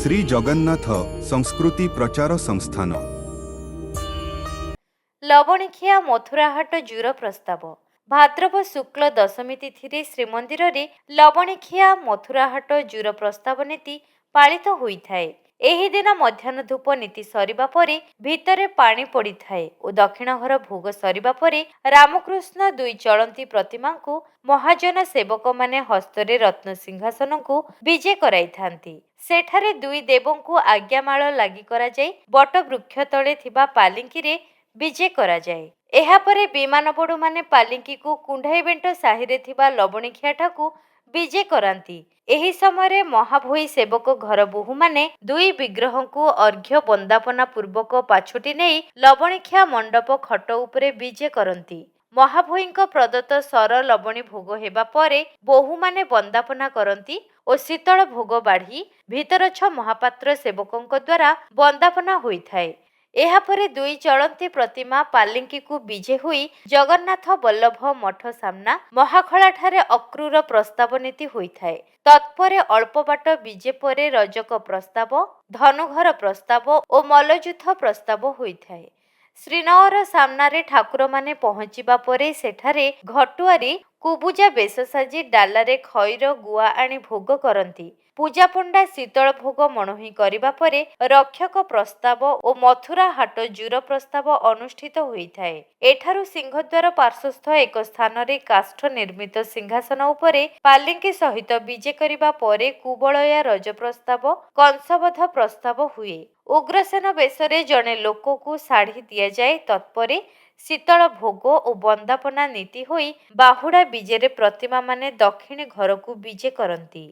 ଶ୍ରୀ ଜଗନ୍ନାଥ ସଂସ୍କୃତି ପ୍ରଚାର ସଂସ୍ଥାନ। ଲବଣିଖିଆ ମଥୁରାହାଟ ଜୁର ପ୍ରସ୍ତାବ। ଭାଦ୍ରବ ଶୁକ୍ଳ ଦଶମୀ ତିଥିରେ ଶ୍ରୀମନ୍ଦିରରେ ଲବଣିଖିଆ ମଥୁରାହାଟ ଜୁର ପ୍ରସ୍ତାବ ନୀତି ପାଳିତ ହୋଇଥାଏ। ଏହି ଦିନ ମଧ୍ୟାହ୍ନ ଧୂପ ନୀତି ସରିବା ପରେ ଭିତରେ ପାଣି ପଡ଼ିଥାଏ ଓ ଦକ୍ଷିଣ ଘର ଭୋଗ ସରିବା ପରେ ରାମକୃଷ୍ଣ ଦୁଇ ଚଳନ୍ତି ପ୍ରତିମାଙ୍କୁ ମହାଜନ ସେବକମାନେ ହସ୍ତରେ ରତ୍ନ ସିଂହାସନକୁ ବିଜେ କରାଇଥାନ୍ତି। ସେଠାରେ ଦୁଇ ଦେବଙ୍କୁ ଆଜ୍ଞାମାଳ ଲାଗି କରାଯାଇ ବଟବୃକ୍ଷ ତଳେ ଥିବା ପାଲିଙ୍କିରେ ବିଜେ କରାଯାଏ। ଏହାପରେ ବିମାନବଡ଼ୁମାନେ ପାଲିଙ୍କିକୁ କୁଣ୍ଢାଇବେଣ୍ଟ ସାହିରେ ଥିବା ଲବଣିଖିଆଠାକୁ ବିଜେ କରାନ୍ତି। ଏହି ସମୟରେ ମହାଭୋଇ ସେବକ ଘର ବୋହୂମାନେ ଦୁଇ ବିଗ୍ରହଙ୍କୁ ଅର୍ଘ୍ୟ ବନ୍ଦାପନା ପୂର୍ବକ ପାଛୋଟି ନେଇ ଲବଣିଖିଆ ମଣ୍ଡପ ଖଟ ଉପରେ ବିଜେ କରନ୍ତି। ମହାଭୋଇଙ୍କ ପ୍ରଦତ୍ତ ସର ଲବଣୀ ଭୋଗ ହେବା ପରେ ବୋହୂମାନେ ବନ୍ଦାପନା କରନ୍ତି ଓ ଶୀତଳ ଭୋଗ ବାଢ଼ି ଭିତରଛ ମହାପାତ୍ର ସେବକଙ୍କ ଦ୍ୱାରା ବନ୍ଦାପନା ହୋଇଥାଏ। ଏହାପରେ ଦୁଇ ଚଳନ୍ତି ପ୍ରତିମା ପାଲିଙ୍କିକୁ ବିଜେ ହୋଇ ଜଗନ୍ନାଥ ବଲ୍ଲଭ ମଠ ସାମ୍ନା ମହାଖଳାଠାରେ ଅକ୍ରୂର ପ୍ରସ୍ତାବ ନୀତି ହୋଇଥାଏ। ତତ୍ପରେ ଅଳ୍ପ ବାଟ ବିଜେ ପରେ ରଜକ ପ୍ରସ୍ତାବ, ଧନୁଘର ପ୍ରସ୍ତାବ ଓ ମଲ୍ଲଯୁଦ୍ଧ ପ୍ରସ୍ତାବ ହୋଇଥାଏ। ଶ୍ରୀନଅର ସାମ୍ନାରେ ଠାକୁରମାନେ ପହଞ୍ଚିବା ପରେ ସେଠାରେ ଘଟୁଆରୀ କୁବୁଜା ବେଶ ସାଜି ଡାଲାରେ ଖଇର ଗୁଆ ଆଣି ଭୋଗ କରନ୍ତି। ପୂଜାପଣ୍ଡା ଶୀତଳ ଭୋଗ ମଣୋହି କରିବା ପରେ ରକ୍ଷକ ପ୍ରସ୍ତାବ ଓ ମଥୁରା ହାଟ ଜୁର ପ୍ରସ୍ତାବ ଅନୁଷ୍ଠିତ ହୋଇଥାଏ। ଏଠାରୁ ସିଂହଦ୍ୱାର ପାର୍ଶ୍ୱସ୍ଥ ଏକ ସ୍ଥାନରେ କାଷ୍ଠ ନିର୍ମିତ ସିଂହାସନ ଉପରେ ପାଲିଙ୍କି ସହିତ ବିଜେ କରିବା ପରେ କୁବଳୟା ରଜ ପ୍ରସ୍ତାବ, କଂସବଧ ପ୍ରସ୍ତାବ ହୁଏ। ଉଗ୍ରସେନ ବେଶରେ ଜଣେ ଲୋକକୁ ଶାଢ଼ୀ ଦିଆଯାଏ। ତତ୍ପରେ ଶୀତଳ ଭୋଗ ଓ ବନ୍ଦାପନା ନୀତି ହୋଇ ବାହୁଡ଼ା ବିଜେରେ ପ୍ରତିମାମାନେ ଦକ୍ଷିଣୀ ଘରକୁ ବିଜେ କରନ୍ତି।